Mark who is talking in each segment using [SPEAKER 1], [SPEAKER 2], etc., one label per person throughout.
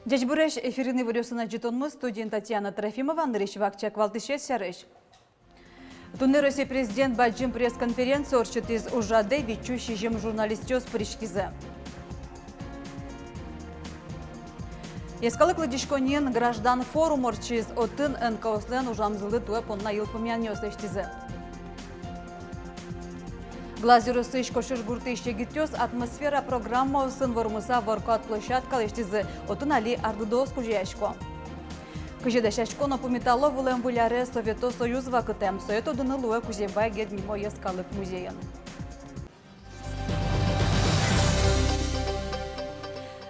[SPEAKER 1] Дежбуреш эфирный видеосына жетонмыз студент Татьяна Трофимова, Андрей Вакчак, Валтышес Сярыш. Тунны Россия президент Баджим пресс-конференция орчит из ужады вечущий жем журналистёс паришкизе. Ескалык ладишконен граждан форум орчиз отын НКОслен ужамзылы туэ понна ил помянёс эштизе. Глазирусы ишкошыр гурты ищегитёс атмосфера программа сын вормыса воркот площадка лештизе отын али ардудос кужияшко. Кыжедашашко напомитало вулем вуляре Совето Союз вакытем, соето дынылуэ кузебай гед мимо ескалык музеен.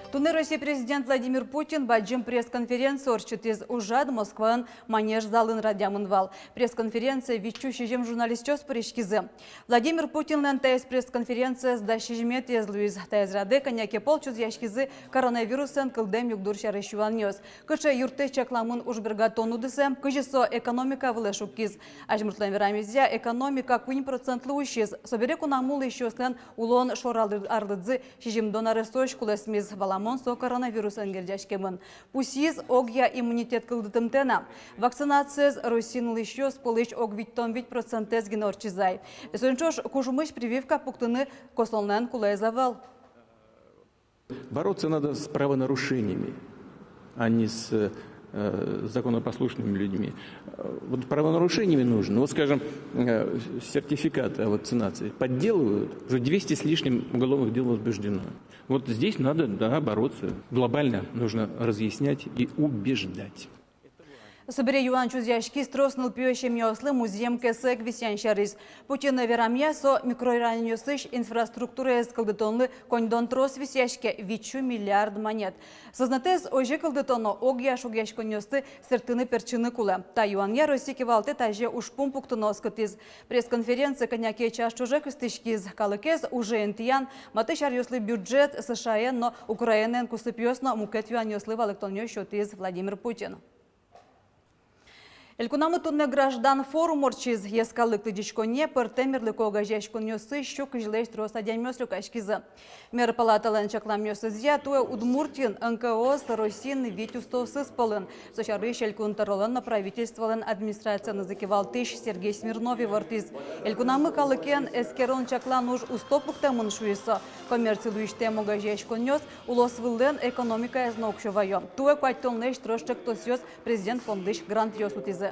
[SPEAKER 1] Тунны Россия президент Владимир Путин баджим пресс-конференция орчит из ужад Москван манеж залын радямынвал. Пресс-конференция вечущий жем журналистёс паришкизе. Владимир Путин НТС пресс-конференция сдащи жмет из Луиз Таезраде коняке полчуз яшкизе коронавируsen кылдем югдур шарышуанёс. Кыше юрты чакламын ужбергатону десем, кыжесо экономика вылешуккиз. Ажмуртлен верамизя экономика 1% луишиз. Собереку намул еще слен улон шорал арлыдзы шижим донаресош кулесмиз баламон со коронавирус энгердяшкемын. Пусиз огья иммунитет кылдытымтена. Вакцинация с Русин лишёс полыч огвиттон 5% генорчизай. Сончош кужумыш прививка пуктыны косолнен кулайзавал.
[SPEAKER 2] Бороться надо с правонарушениями, а не с законопослушными людьми. Вот правонарушениями нужно. Вот, скажем, сертификаты о вакцинации подделывают. Уже 200 с лишним уголовных дел возбуждено. Вот здесь надо, да, бороться. Глобально нужно разъяснять и убеждать.
[SPEAKER 1] Собере Юан Чузяшки строснул пьющим яслы музеем кесек висяншарис. Путин верамья со микрорайонёсыш инфраструктура эскалдетонлы коньдон трос висяшке вичу миллиард монет. Сознатес оже калдетоно огьяш огьяшконёсты сертыны перчины кулы. Та Юанья Россики валте таже ушпум пуктонос катиз. Пресс-конференция коняке чаш чужек истышкиз. Калыкез уже энтиян матышар ёслы бюджет США, но Украинен кусыпьёсно мукет юан ёслы валыктонё счётиз Владимир Путин. Элькунамы тунне граждан форум орчиз ескалык тыдичконе пыртемерлык огажешконёсы щук жилеш троса дямёслюк ашкизы. Мэр палаталан чакламёсызя туэ Удмуртин НКО Саросин Витюстосыз пылын. Сочарыш элькун таролан на правительстволан администрация назыкивал тыш Сергей Смирнови вартиз. Элькунамы калыкен эскерон чаклан уж устопуктамын шуйса. Коммерцийлуиштем огажешконёс улос вылден экономика эзнокшувайо. Туэ куаттонлеш трошчак тосёс президент фондыш грант ёсутизы.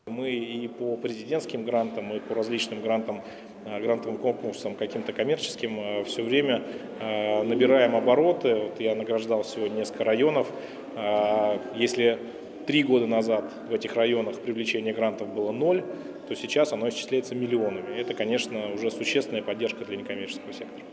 [SPEAKER 3] Мы и по президентским грантам, и по различным грантам, грантовым конкурсам, каким-то коммерческим, все время набираем обороты. Вот я награждал сегодня несколько районов. Если 3 года назад в этих районах привлечение грантов было 0, то сейчас оно исчисляется миллионами. Это, конечно, уже существенная поддержка для некоммерческого сектора.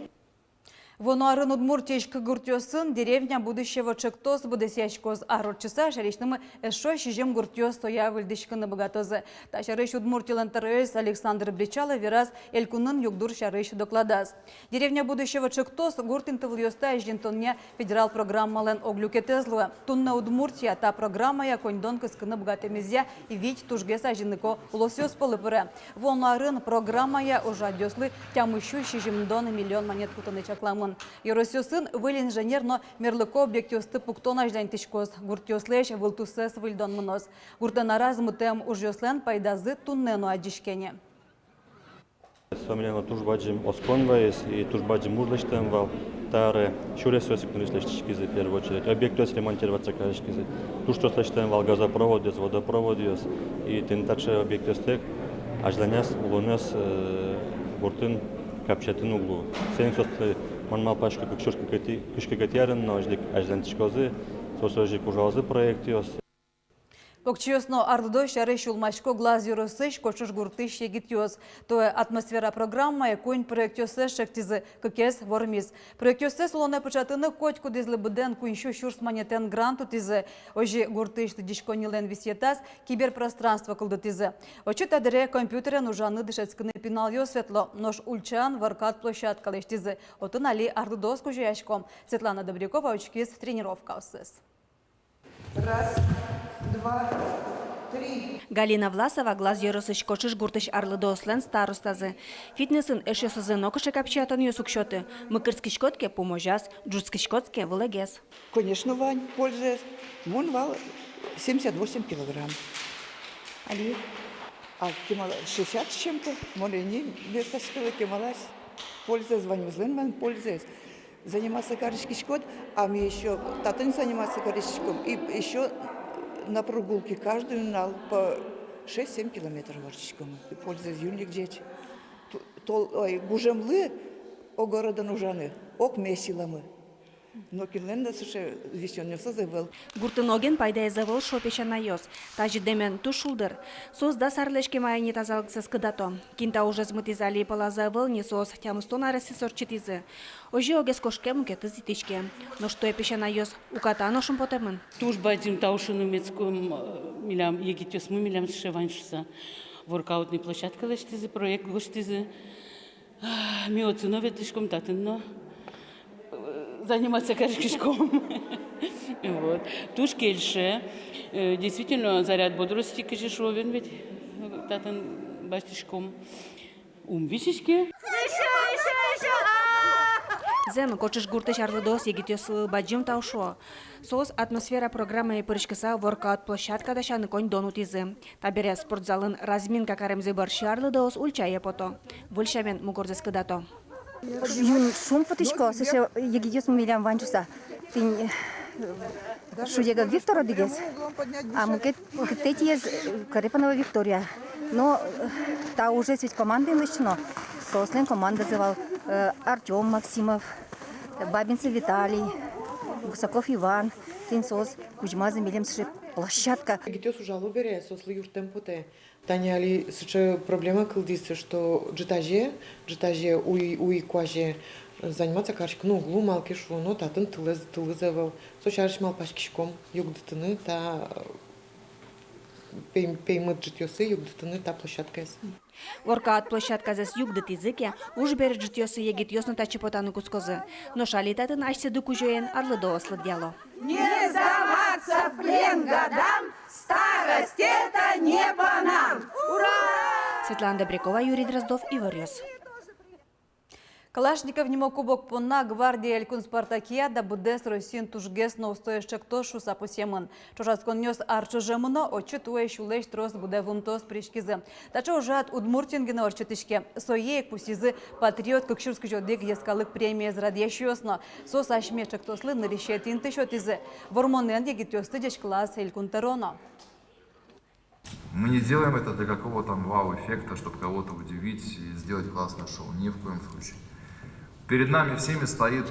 [SPEAKER 1] Вонуарын Удмуртиешка гуртёсын деревня будущего чектос будесяшкоз арочыса шаришнымы эшо шижем гуртёс стоя выльдышканы богатозы. Та шарыш Удмуртилан тарыёс Александр Бричала вераз элькунын югдур шарыш докладаз. Деревня будущего чектос гуртин тывльёста жентоння федерал программален оглюкетезлуэ. Тунна Удмуртия та программа я коньдон кыскыны богатемезя и вить тужгеса жинныко улосёс полыпыры. Вонуарын программа я ужадёслы тямыщу шижемдон миллион монет кутаны чакламын. Еросёсын выл инженер, но мерлыко объектёсты пуктона ждань тышкоз. Гуртёслеш вылтусес выльдон мынос. Гуртана размытем ужёслен пайдазы туннену адишкене.
[SPEAKER 4] Сомненно туж баджим осконвайс и туж баджим ужлештем вал. Тары шуресёсик тунеслештишкизы в первую очередь. Объектёс ремонтироваться кажешкизы. Туж что слештем вал газопроводёс, водопроводёс и тентаче объектёстек. Ажданяс улонёс гуртын капчатын углу. Сен шосты манмал пашка кукшурка кышка гатярын, но аждан тишкозы, сосожик ужалзы проектиос.
[SPEAKER 1] Покчиосно ардо шары шулмачко глаз юросыш кочуш гуртыш егит йоз. Тое атмосфера программа конь проектёсе шектизы кекес вормиз. Проектёсе слоне початыны котьку дизлы буден куншу шурс манетен гранту тизы. Ожи гуртыш тидишко нилен висетас киберпространство кылдытизы. Очит адыре компьютерен ужаны дышецкыны пинал йо светло. Нож ульчан варкат площадка лештизы. Отын али ардодос кужаяшком. Светлана Добрякова очкиз тренировка усыз.
[SPEAKER 5] Раз, два, три.
[SPEAKER 6] Галина Власова глаз йоросыш кочыш гуртыш арлыды ослен старостазы. Фитнесын эшесызын окышы капчатан ёсукшоты. Мыкырскишкотке поможас, джутскишкотке вылегес.
[SPEAKER 5] Конечно, Вань, пользуясь. Вон вал 78 килограмм.
[SPEAKER 6] Али?
[SPEAKER 5] А 60 с чем-то. Вон и не вертаскала кемалась. Пользуясь, Вань, Ван пользуясь. Заниматься карышкишкот, а мы еще татань заниматься карышком. И еще на прогулке каждый нал по 6-7 километров ворчиком. И пользуясь юник дети. Гужемлы о города нужаны, ок месиламы. Но кинленда суше весенневса завел.
[SPEAKER 6] Гуртыноген пайда завыл шопеща на йос. Тажи демен тушулдыр. Сос да сарлешке майни тазалыксы скыдато. Кинта уже змытизали пола завыл не сос, тямустон ареси сорчитизы. Ожи огес кошке мукеты зитичке. Но что епеща на йос, уката ношым потемын.
[SPEAKER 7] Туж бадим таушину мецком милям егитёс мы милям сшеваншса. Воркаутный площадка лештизы, проект гоштизы. Миоцинове тышком татынно. Заниматься карышкишком. Вот. Туж кельше. Действительно, заряд бодрости кишешовен ведь татын баштишком. Висишки.
[SPEAKER 6] Зем кочыш гуртыш арлыдос егитёс баджим таушо. Сос атмосфера программы пырышкыса воркаут площадка дашаны конь донутизы. Табере спортзалын разминка каремзе барши арлыдос ульчае пото. Вольшамен мугорзес кыдато.
[SPEAKER 8] Шум потышко, слушай, егидёс милям ванчуса. Ты шудега Виктора дигес, а мы кететиез Карипанова Виктория. Но та уже ведь команды начно. Сослен команда звал Артем Максимов, Бабинцев Виталий, Гусаков Иван, Тинсос, Кузьма Замилем площадка.
[SPEAKER 9] Гитёс уже лубере, сосли юртем путе. Таня али сыча проблема кылдисы, что джитаже уи куаже заниматься каршик, ну глу малкишу, но татын тылызывал. Сочарыш мал пашкишком югдытыны та пеймыт джитёсы югдытыны та площадка есть.
[SPEAKER 6] Воркаут площадка зас югдыт языке, уж берет житёсы егит ёсно тачи потаны кускозы. Но шалитатын ашсе дукужоен арлыдо ослы дьяло.
[SPEAKER 10] Не сдаваться в плен годам, старость это не по нам. Ура!
[SPEAKER 6] Светлана Добрякова, Юрий Дроздов, Ивар Йос.
[SPEAKER 1] Калашников немо кубок понна гвардия Элькун Спартакиада будес Росин тужгес на устоящек тошу сапусемын. Чужаскон нес арчужемыно очитуе шулеш трос буде вунтос пришкизы. Тача ужат удмуртингена орчетишке. Соеек пусизы патриот кокшурский жодек ескалык премия зрадьящиосно. Сос ашмечек тослы нарешетин тышотизы. Вормонен егитёсты деш класс Элькун Тароно.
[SPEAKER 11] Мы не делаем это для какого-то вау-эффекта, чтобы кого-то удивить и сделать классное шоу. Ни в коем случае. Перед нами всеми стоит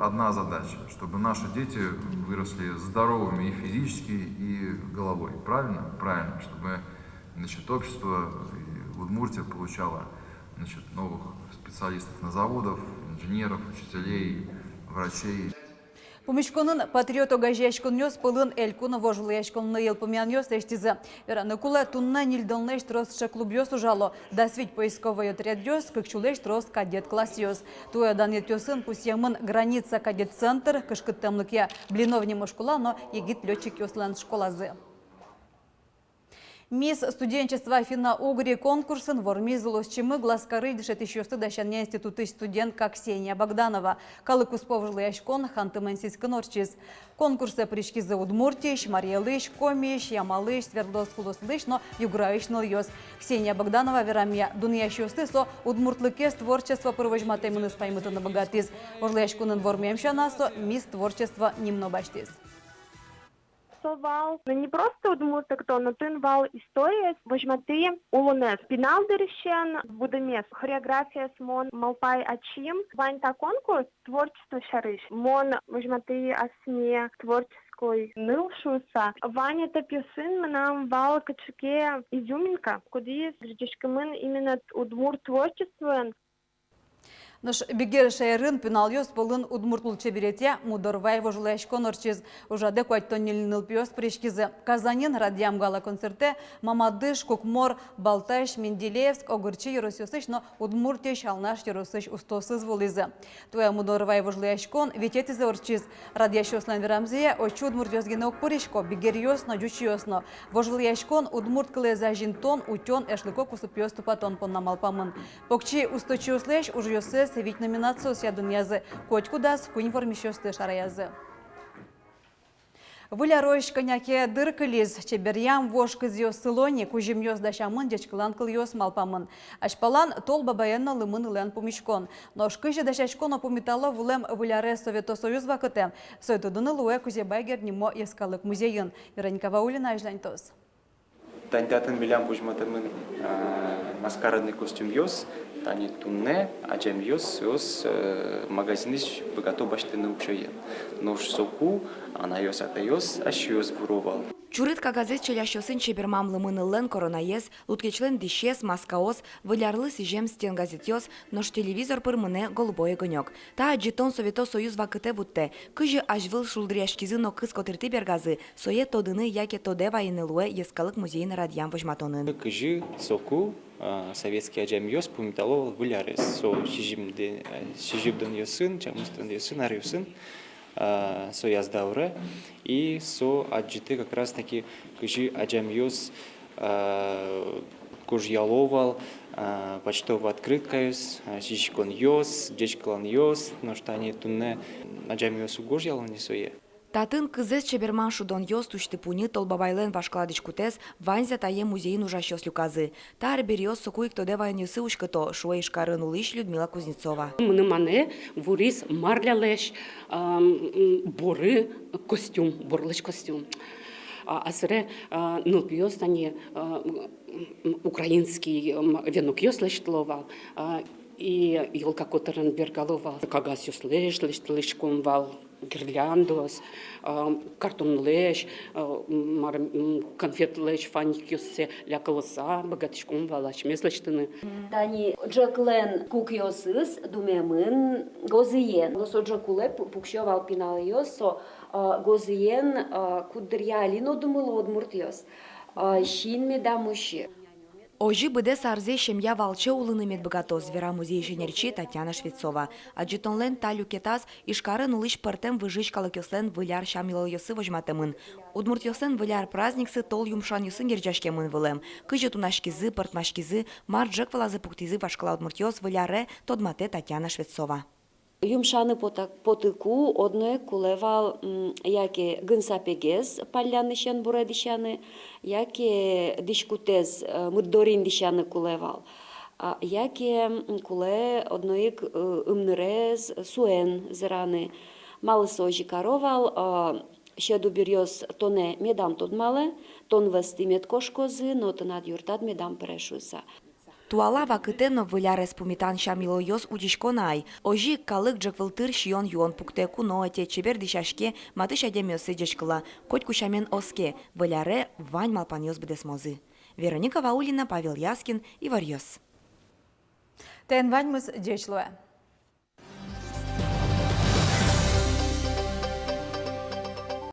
[SPEAKER 11] одна задача, чтобы наши дети выросли здоровыми и физически, и головой. Правильно? Правильно. Чтобы общество и Удмуртия получало новых специалистов на заводах, инженеров, учителей, врачей.
[SPEAKER 1] Помешконын патриот огажешкон нёс пылын Элькуна вожлыяшкон ныйыл помян нёс эштизы. Вераны кула тунна нильдонлеш трос шеклуб ёс ужало. Да свить поисковый отряд ёс, как чулеш трос кадет класс ёс. Туя данет ёсын пусть ямын граница кадет центр, кышкыттымлык я блиновнема школа, но егит летчик ёслан школазы. Мисс студенчества финно-угри конкурсын вормизлос чимы глазкары дышет еще стыдащан институты студентка Ксения Богданова. Калык усповжлый ашкон ханты-мансийский норчиз. Конкурсы пришкизы Удмуртиш, Мариялыш, Комиш, Ямалыш, Свердловск-Луслыш, но юграиш ныльёс. Ксения Богданова верамия дунящиосты со удмуртлыкес творчество провожматай мыныс паймыты на богатиз. Ожлыяшкунын вормемща насо мисс творчества немно баштиз.
[SPEAKER 12] Вал не просто удмурток, но тын вал история. Возьматы улунес пинал дырщен будемес хореография смон малпай ачим. Вань та конкурс творчество шарыш. Мон возьматы осне творчество Уральской нылшуса. Ваня топюсын нам вал качке изюминка, куди ждешкамын именно удмур творчествен.
[SPEAKER 1] Наш бигер шайрын пеналёс полын удмуртул чеберете мудорвай вожулешкон орчиз ужаде куайтоннилныл пиос пришкизе. Казанин радиам гала концерте Мамадыш, Кукмор, Балтайш, Менделеевск, Огурчи, Еросюсыч, но Удмуртия, Шалнаш, Еросыч, Устосыз волизе. Твоя мудорвай вожулешкон вететизе орчиз. Радиащослан верамзия очу удмуртиозгене окпоришко бигерьос на джучиосно. Вожулешкон удмурт кылеза жинтон утен эшлыко кусупиос тупатон поннамалпамын. Покчи усточиослеш ужьосес ведь номинацию сядун язы, коть кудас, куниформищёсты шараязы. Выляройш коняке дыркализ, чеберьям вошк из ее сылони, кужим ёс дащамын, дячкалан кыл ёс малпамын. Ашпалан тол бабаенна лымын илен помешкон. Но шкыжи дащачкон опомитало вулем выляре Совето Союз вакыте. Сойтудыны луэ кузебайгер нимо ескалык музейын. Вероника Ваулина, Ижлянтос.
[SPEAKER 13] Тантятын билям кужматымын маскарадный костюм ёс, тани тунне, аджем ёс магазиниш богато баштыны укшоен. Нож соку, ана ёс ата ёс, аш ёс буровал.
[SPEAKER 14] Чурытка газет челящосын чебермам лымынылын коронаез, луткечлен дишес, маскаоз, вылярлы сижем стен газет ёс, нож телевизор пырмыне голубой огонек. Та аджитон Совето Союз вакыте вутте, кыжы ажвыл шулдряшкизы но кыз котырты бергазы, сое тодыны яке тоде вайынылуэ ескалык музейны радиям вожматонын.
[SPEAKER 13] Кыжы соку, советский аджем ёс пумиталовал вылярыз. Со шижибден ёсын, чамустен ёсын, ар ёсын. Со яздавры и со аджиты как раз таки кыжи аджамьёс кожьяловал почтовый открыткаюс шишкон ёс дечклан ёс но что они тунне аджамьёс угожьялан не сое.
[SPEAKER 14] Татын кызес чеберман шудон ёс тучты пуни толбабайлен вашкладыч кутез ванзя тае музейн ужащёс люказы. Тар берёс сокуик тоде вайын ёсы ушкато шуэ ишкарын улыш Людмила Кузнецова.
[SPEAKER 7] Мане вурис марлялеш боры костюм, борлыш костюм. Асыре нылпиёс тани украинский венок ёс лештыловал. И елка которым бергаловал, кагас ёс лештылышком вал. Гирляндос, картон леш, конфет леш, фаник ёссе, лякалоса, богатышком валач, меслечтыны.
[SPEAKER 15] Тани джаклен кук ёсыс, думемын гозиен. Лосо джакуле пукшё валпинал ёсо, гозиен кудырялино думало одмурт ёс. Шин медамуши.
[SPEAKER 14] Ожи быде сарзе шемья волче улынымет богато звера музей женерчи Татьяна Швецова. Аджитонлен талю кетас ишкарын улыш пыртем выжич калыкёслен выляр шамило ёсы вожматымын. Удмурт ёсен выляр праздниксы тол юмшан ёсын герджашкемын вылем. Кыжы тунашкизы, пыртмашкизы, марджек валазы пуктизы вашкала удмурт ёс выляре тодмате Татьяна Швецова.
[SPEAKER 15] Юмшаны потыку одной кулевал яке гынсапегез палянышен буредишаны, яке дишкутез муддорин дишаны кулевал. Яке куле одноик умнерез суен зраны. Малы сожи каровал, щеду берёс тоне медам тодмале, тон вестимет кошкозы, но тонад юртад медам прешуса.
[SPEAKER 14] Туала вакытено выляре спумитан шамило ёс удишконай. Ожи калык джеквылтыр шион юон пукте куно те чебер дишашке матыш адемёсы дешкыла. Коть кушамен оске. Выляре вань малпан ёс бедесмозы. Вероника Ваулина, Павел Яскин и Варьёс.
[SPEAKER 1] Тен ваньмыз дечлуэ.